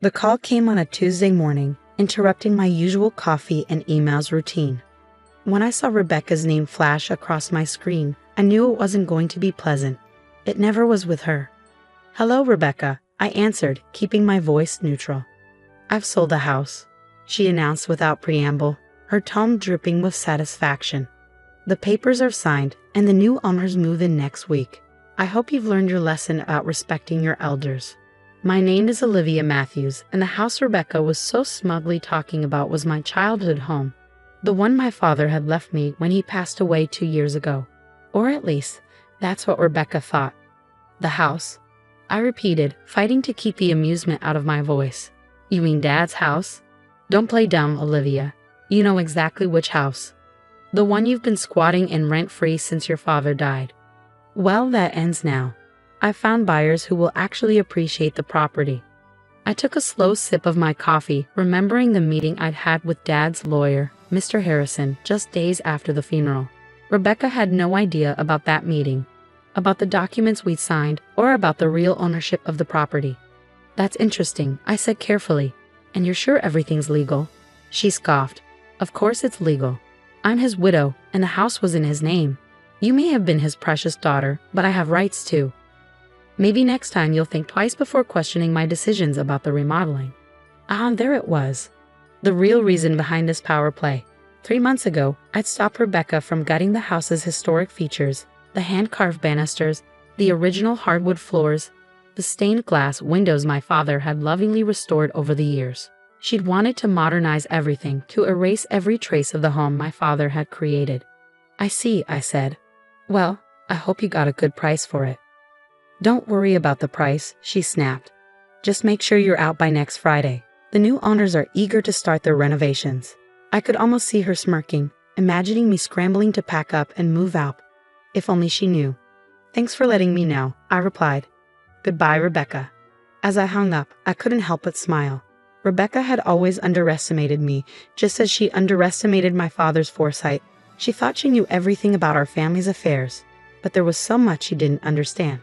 The call came on a Tuesday morning, interrupting my usual coffee and emails routine. When I saw Rebecca's name flash across my screen, I knew it wasn't going to be pleasant. It never was with her. "Hello, Rebecca," I answered, keeping my voice neutral. "I've sold the house," she announced without preamble, her tone dripping with satisfaction. "The papers are signed, and the new owners move in next week. I hope you've learned your lesson about respecting your elders. My name is Olivia Matthews, and the house Rebecca was so smugly talking about was my childhood home. The one my father had left me when he passed away 2 years ago. Or at least, that's what Rebecca thought. The house," I repeated, fighting to keep the amusement out of my voice. "You mean Dad's house? Don't play dumb, Olivia. You know exactly which house. The one you've been squatting in rent-free since your father died. Well, that ends now. I've found buyers who will actually appreciate the property." I took a slow sip of my coffee, remembering the meeting I'd had with Dad's lawyer, Mr. Harrison, just days after the funeral. Rebecca had no idea about that meeting, about the documents we'd signed, or about the real ownership of the property. "That's interesting," I said carefully. "And you're sure everything's legal?" She scoffed. "Of course it's legal. I'm his widow, and the house was in his name. You may have been his precious daughter, but I have rights too. Maybe next time you'll think twice before questioning my decisions about the remodeling." There it was. The real reason behind this power play. 3 months ago, I'd stopped Rebecca from gutting the house's historic features, the hand-carved banisters, the original hardwood floors, the stained glass windows my father had lovingly restored over the years. She'd wanted to modernize everything, to erase every trace of the home my father had created. "I see," I said. "Well, I hope you got a good price for it." "Don't worry about the price," she snapped. "Just make sure you're out by next Friday. The new owners are eager to start their renovations." I could almost see her smirking, imagining me scrambling to pack up and move out. If only she knew. "Thanks for letting me know," I replied. "Goodbye, Rebecca." As I hung up, I couldn't help but smile. Rebecca had always underestimated me, just as she underestimated my father's foresight. She thought she knew everything about our family's affairs, but there was so much she didn't understand.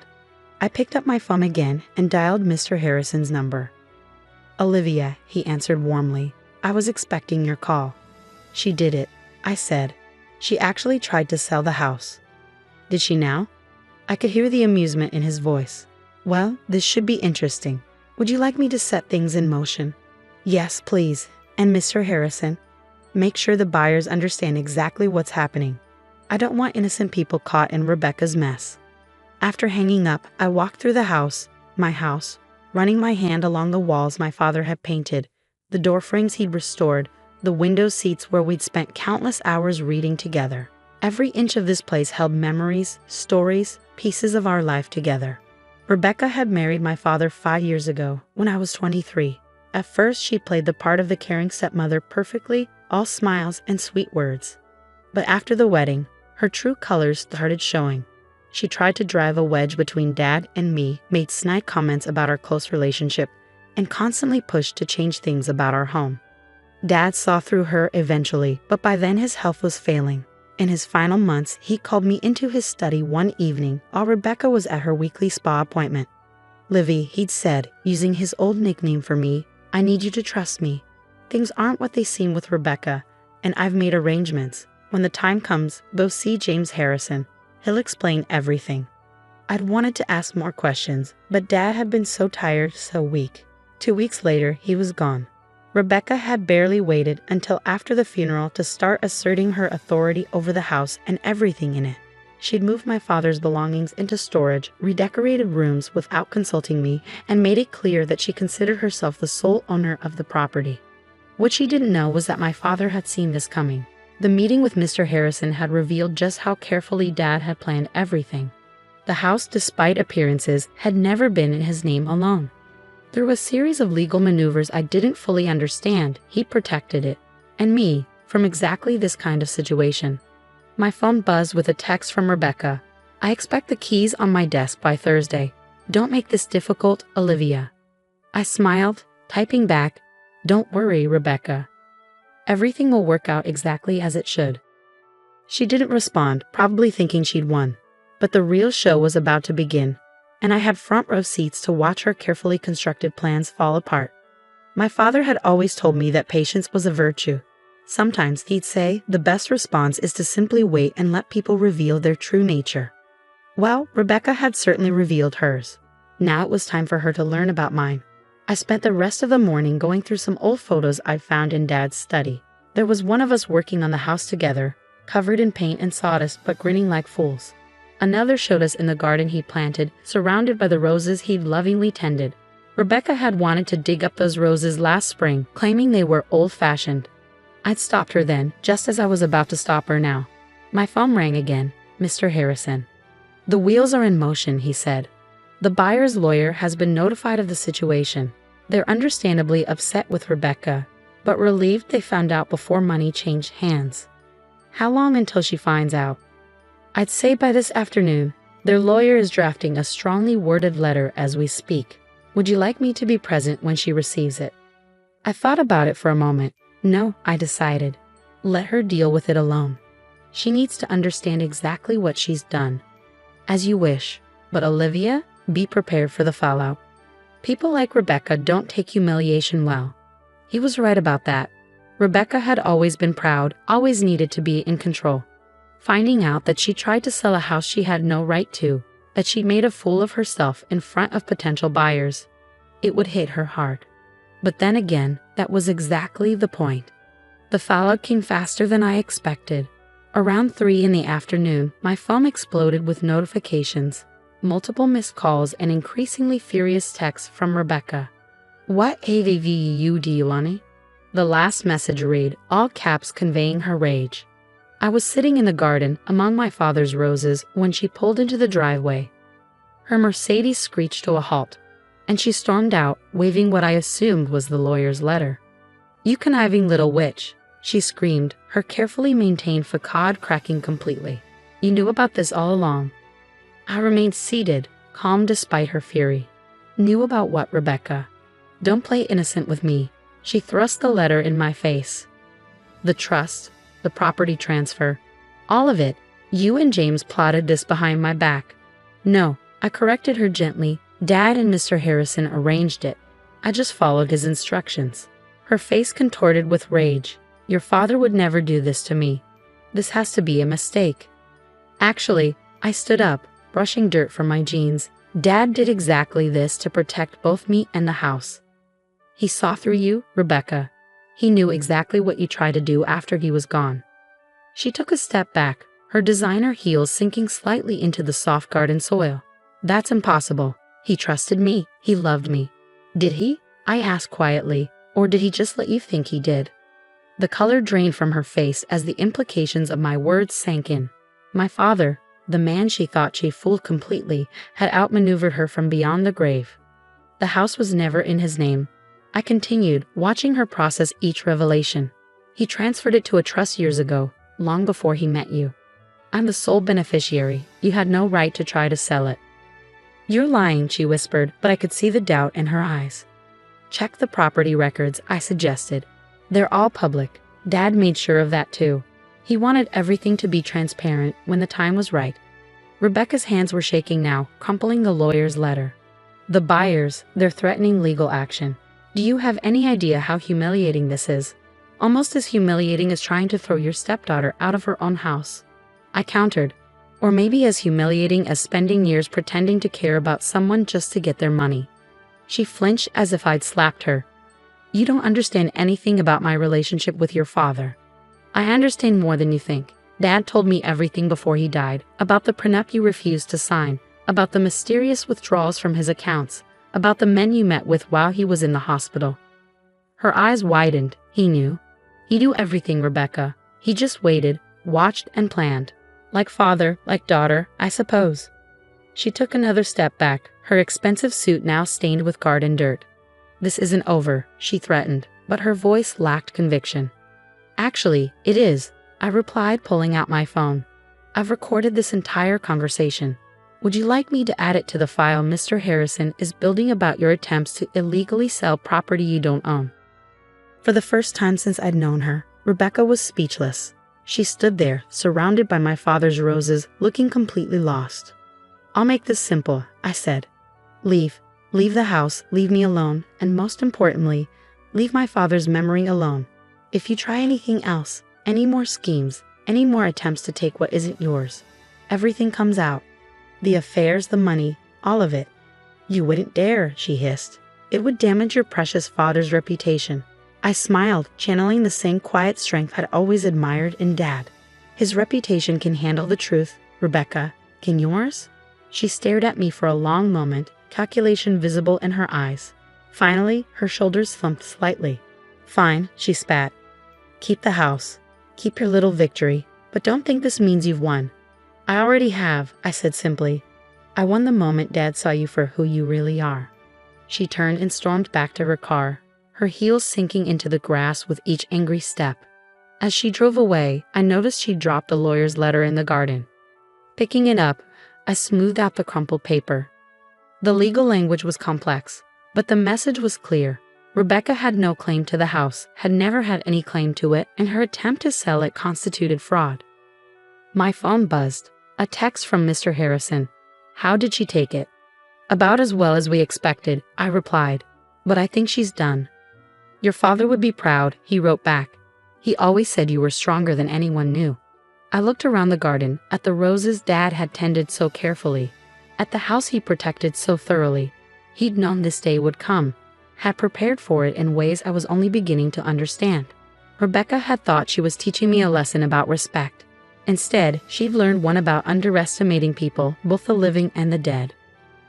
I picked up my phone again and dialed Mr. Harrison's number. "Olivia," he answered warmly. "I was expecting your call." "She did it," I said. "She actually tried to sell the house." "Did she now?" I could hear the amusement in his voice. "Well, this should be interesting. Would you like me to set things in motion?" "Yes, please. And Mr. Harrison, make sure the buyers understand exactly what's happening. I don't want innocent people caught in Rebecca's mess." After hanging up, I walked through the house, my house, running my hand along the walls my father had painted, the door frames he'd restored, the window seats where we'd spent countless hours reading together. Every inch of this place held memories, stories, pieces of our life together. Rebecca had married my father 5 years ago, when I was 23. At first, she played the part of the caring stepmother perfectly, all smiles and sweet words. But after the wedding, her true colors started showing. She tried to drive a wedge between Dad and me, made snide comments about our close relationship, and constantly pushed to change things about our home. Dad saw through her eventually, but by then his health was failing. In his final months, he called me into his study one evening while Rebecca was at her weekly spa appointment. "Livy," he'd said, using his old nickname for me, "I need you to trust me. Things aren't what they seem with Rebecca, and I've made arrangements. When the time comes, go see James Harrison. He'll explain everything." I'd wanted to ask more questions, but Dad had been so tired, so weak. 2 weeks later, he was gone. Rebecca had barely waited until after the funeral to start asserting her authority over the house and everything in it. She'd moved my father's belongings into storage, redecorated rooms without consulting me, and made it clear that she considered herself the sole owner of the property. What she didn't know was that my father had seen this coming. The meeting with Mr. Harrison had revealed just how carefully Dad had planned everything. The house, despite appearances, had never been in his name alone. Through a series of legal maneuvers I didn't fully understand, he protected it, and me, from exactly this kind of situation. My phone buzzed with a text from Rebecca. "I expect the keys on my desk by Thursday. Don't make this difficult, Olivia." I smiled, typing back, "Don't worry, Rebecca. Everything will work out exactly as it should." She didn't respond, probably thinking she'd won. But the real show was about to begin, and I had front row seats to watch her carefully constructed plans fall apart. My father had always told me that patience was a virtue. Sometimes he'd say the best response is to simply wait and let people reveal their true nature. Well, Rebecca had certainly revealed hers. Now it was time for her to learn about mine. I spent the rest of the morning going through some old photos I'd found in Dad's study. There was one of us working on the house together, covered in paint and sawdust but grinning like fools. Another showed us in the garden he'd planted, surrounded by the roses he'd lovingly tended. Rebecca had wanted to dig up those roses last spring, claiming they were old-fashioned. I'd stopped her then, just as I was about to stop her now. My phone rang again. Mr. Harrison. "The wheels are in motion," he said. "The buyer's lawyer has been notified of the situation. They're understandably upset with Rebecca, but relieved they found out before money changed hands." "How long until she finds out?" "I'd say by this afternoon. Their lawyer is drafting a strongly worded letter as we speak. Would you like me to be present when she receives it?" I thought about it for a moment. No, I decided. Let her deal with it alone. She needs to understand exactly what she's done. "As you wish. But Olivia, be prepared for the fallout. People like Rebecca don't take humiliation well." He was right about that. Rebecca had always been proud, always needed to be in control. Finding out that she tried to sell a house she had no right to, that she'd made a fool of herself in front of potential buyers, it would hit her hard. But then again, that was exactly the point. The fallout came faster than I expected. Around 3 in the afternoon, my phone exploded with notifications, multiple missed calls, and increasingly furious texts from Rebecca. "What have you done?" The last message read, all caps, conveying her rage. I was sitting in the garden among my father's roses when she pulled into the driveway. Her Mercedes screeched to a halt, and she stormed out, waving what I assumed was the lawyer's letter. "You conniving little witch," she screamed, her carefully maintained facade cracking completely. "You knew about this all along." I remained seated, calm despite her fury. "Knew about what, Rebecca? Don't play innocent with me." She thrust the letter in my face. "The trust, the property transfer, all of it. You and James plotted this behind my back." "No," I corrected her gently. "Dad and Mr. Harrison arranged it. I just followed his instructions." Her face contorted with rage. "Your father would never do this to me. This has to be a mistake." Actually, I stood up, brushing dirt from my jeans. "Dad did exactly this to protect both me and the house. He saw through you, Rebecca. He knew exactly what you tried to do after he was gone." She took a step back, her designer heels sinking slightly into the soft garden soil. "That's impossible. He trusted me. He loved me." "Did he?" I asked quietly. "Or did he just let you think he did?" The color drained from her face as the implications of my words sank in. My father, the man she thought she fooled completely, had outmaneuvered her from beyond the grave. The house was never in his name. I continued, watching her process each revelation. "He transferred it to a trust years ago, long before he met you. I'm the sole beneficiary. You had no right to try to sell it." "You're lying," she whispered, but I could see the doubt in her eyes. "Check the property records," I suggested. "They're all public." Dad made sure of that too. He wanted everything to be transparent when the time was right. Rebecca's hands were shaking now, crumpling the lawyer's letter. "The buyers, they're threatening legal action. Do you have any idea how humiliating this is? Almost as humiliating as trying to throw your stepdaughter out of her own house." I countered. "Or maybe as humiliating as spending years pretending to care about someone just to get their money." She flinched as if I'd slapped her. "You don't understand anything about my relationship with your father." "I understand more than you think. Dad told me everything before he died, about the prenup you refused to sign, about the mysterious withdrawals from his accounts, about the men you met with while he was in the hospital." Her eyes widened. "He knew. He knew everything, Rebecca. He just waited, watched, and planned. Like father, like daughter, I suppose." She took another step back, her expensive suit now stained with garden dirt. "This isn't over," she threatened, but her voice lacked conviction. "Actually, it is," I replied, pulling out my phone. "I've recorded this entire conversation. Would you like me to add it to the file Mr. Harrison is building about your attempts to illegally sell property you don't own?" For the first time since I'd known her, Rebecca was speechless. She stood there, surrounded by my father's roses, looking completely lost. "I'll make this simple," I said. Leave the house, leave me alone, and most importantly, Leave my father's memory alone. If you try anything else, any more schemes, any more attempts to take what isn't yours, everything comes out. The affairs, the money, all of it. You wouldn't dare, she hissed. It would damage your precious father's reputation. I smiled, channeling the same quiet strength I'd always admired in Dad. His reputation can handle the truth, Rebecca. Can yours? She stared at me for a long moment, calculation visible in her eyes. Finally, her shoulders thumped slightly. Fine, she spat. Keep the house. Keep your little victory, but don't think this means you've won. I already have, I said simply. I won the moment Dad saw you for who you really are. She turned and stormed back to her car, her heels sinking into the grass with each angry step. As she drove away, I noticed she dropped a lawyer's letter in the garden. Picking it up, I smoothed out the crumpled paper. The legal language was complex, but the message was clear. Rebecca had no claim to the house, had never had any claim to it, and her attempt to sell it constituted fraud. My phone buzzed. A text from Mr. Harrison. How did she take it? About as well as we expected, I replied. But I think she's done. Your father would be proud, he wrote back. He always said you were stronger than anyone knew. I looked around the garden, at the roses Dad had tended so carefully, at the house he protected so thoroughly. He'd known this day would come, had prepared for it in ways I was only beginning to understand. Rebecca had thought she was teaching me a lesson about respect. Instead, she'd learned one about underestimating people, both the living and the dead.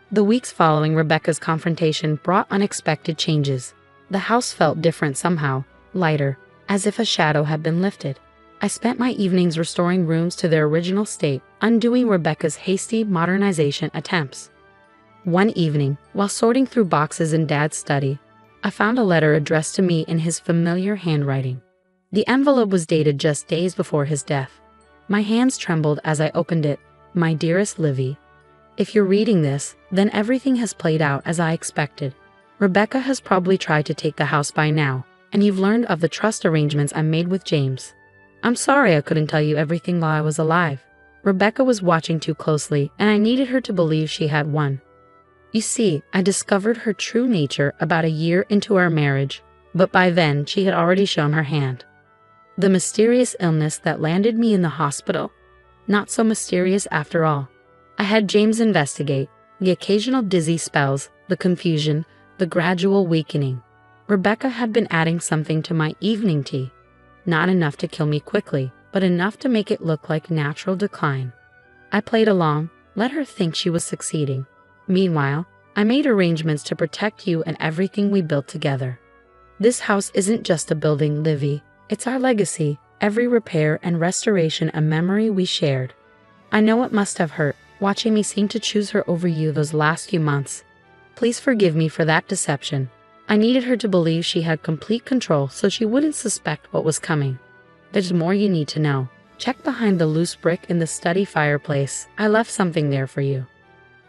The weeks following Rebecca's confrontation brought unexpected changes. The house felt different somehow, lighter, as if a shadow had been lifted. I spent my evenings restoring rooms to their original state, undoing Rebecca's hasty modernization attempts. One evening, while sorting through boxes in Dad's study, I found a letter addressed to me in his familiar handwriting. The envelope was dated just days before his death. My hands trembled as I opened it. My dearest Livy, if you're reading this, then everything has played out as I expected. Rebecca has probably tried to take the house by now, and you've learned of the trust arrangements I made with James. I'm sorry I couldn't tell you everything while I was alive. Rebecca was watching too closely, and I needed her to believe she had won. You see, I discovered her true nature about a year into our marriage, but by then she had already shown her hand. The mysterious illness that landed me in the hospital. Not so mysterious after all. I had James investigate, the occasional dizzy spells, the confusion, the gradual weakening. Rebecca had been adding something to my evening tea. Not enough to kill me quickly, but enough to make it look like natural decline. I played along, let her think she was succeeding. Meanwhile, I made arrangements to protect you and everything we built together. This house isn't just a building, Livy. It's our legacy, every repair and restoration a memory we shared. I know it must have hurt, watching me seem to choose her over you those last few months. Please forgive me for that deception. I needed her to believe she had complete control so she wouldn't suspect what was coming. There's more you need to know. Check behind the loose brick in the study fireplace. I left something there for you.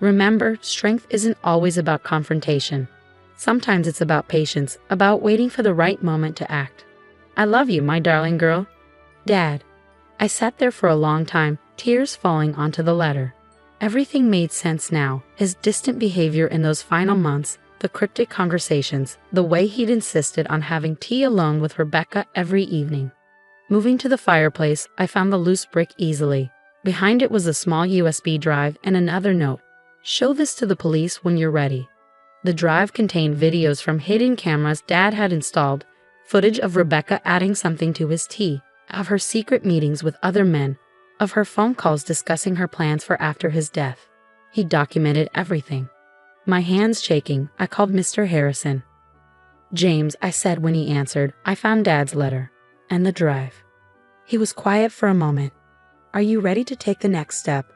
Remember, strength isn't always about confrontation. Sometimes it's about patience, about waiting for the right moment to act. I love you, my darling girl. Dad. I sat there for a long time, tears falling onto the letter. Everything made sense now, his distant behavior in those final months, the cryptic conversations, the way he'd insisted on having tea alone with Rebecca every evening. Moving to the fireplace, I found the loose brick easily. Behind it was a small USB drive and another note. Show this to the police when you're ready. The drive contained videos from hidden cameras Dad had installed, footage of Rebecca adding something to his tea, of her secret meetings with other men, of her phone calls discussing her plans for after his death. He documented everything. My hands shaking, I called Mr. Harrison. James, I said when he answered, I found Dad's letter. And the drive. He was quiet for a moment. Are you ready to take the next step?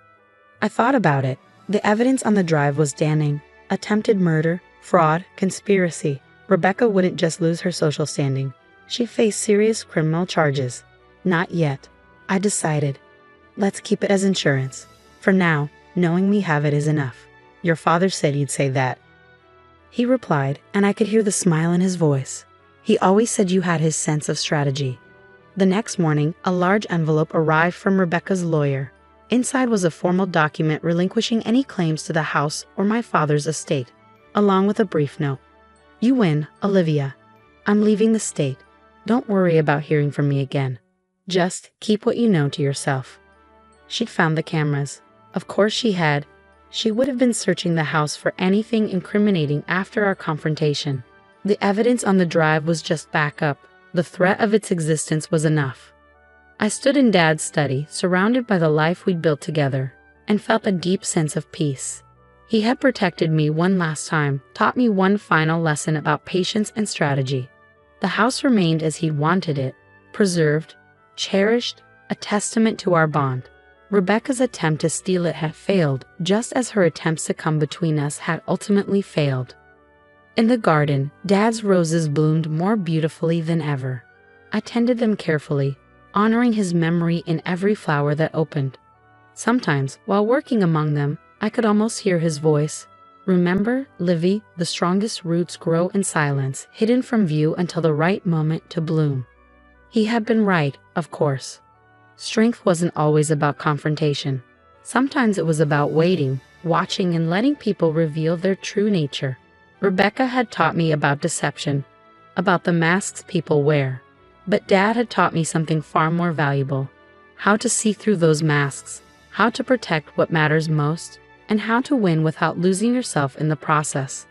I thought about it. The evidence on the drive was damning. Attempted murder, fraud, conspiracy. Rebecca wouldn't just lose her social standing. She faced serious criminal charges. Not yet. I decided. Let's keep it as insurance. For now, knowing we have it is enough. Your father said you'd say that. He replied, and I could hear the smile in his voice. He always said you had his sense of strategy. The next morning, a large envelope arrived from Rebecca's lawyer. Inside was a formal document relinquishing any claims to the house or my father's estate, along with a brief note. You win, Olivia. I'm leaving the state. Don't worry about hearing from me again. Just keep what you know to yourself. She'd found the cameras. Of course she had. She would have been searching the house for anything incriminating after our confrontation. The evidence on the drive was just backup. The threat of its existence was enough. I stood in Dad's study, surrounded by the life we'd built together, and felt a deep sense of peace. He had protected me one last time, taught me one final lesson about patience and strategy. The house remained as he'd wanted it, preserved, cherished, a testament to our bond. Rebecca's attempt to steal it had failed, just as her attempts to come between us had ultimately failed. In the garden, Dad's roses bloomed more beautifully than ever. I tended them carefully, honoring his memory in every flower that opened. Sometimes, while working among them, I could almost hear his voice. Remember, Livy, the strongest roots grow in silence, hidden from view until the right moment to bloom. He had been right, of course. Strength wasn't always about confrontation. Sometimes it was about waiting, watching, and letting people reveal their true nature. Rebecca had taught me about deception, about the masks people wear. But Dad had taught me something far more valuable: how to see through those masks, how to protect what matters most, and how to win without losing yourself in the process.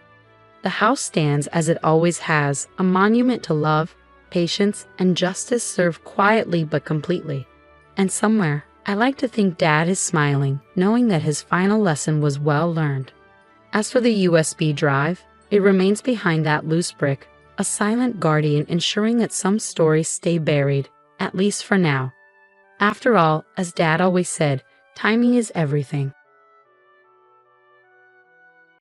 The house stands as it always has, a monument to love, patience, and justice served quietly but completely. And somewhere, I like to think Dad is smiling, knowing that his final lesson was well learned. As for the USB drive, it remains behind that loose brick, a silent guardian ensuring that some stories stay buried, at least for now. After all, as Dad always said, timing is everything.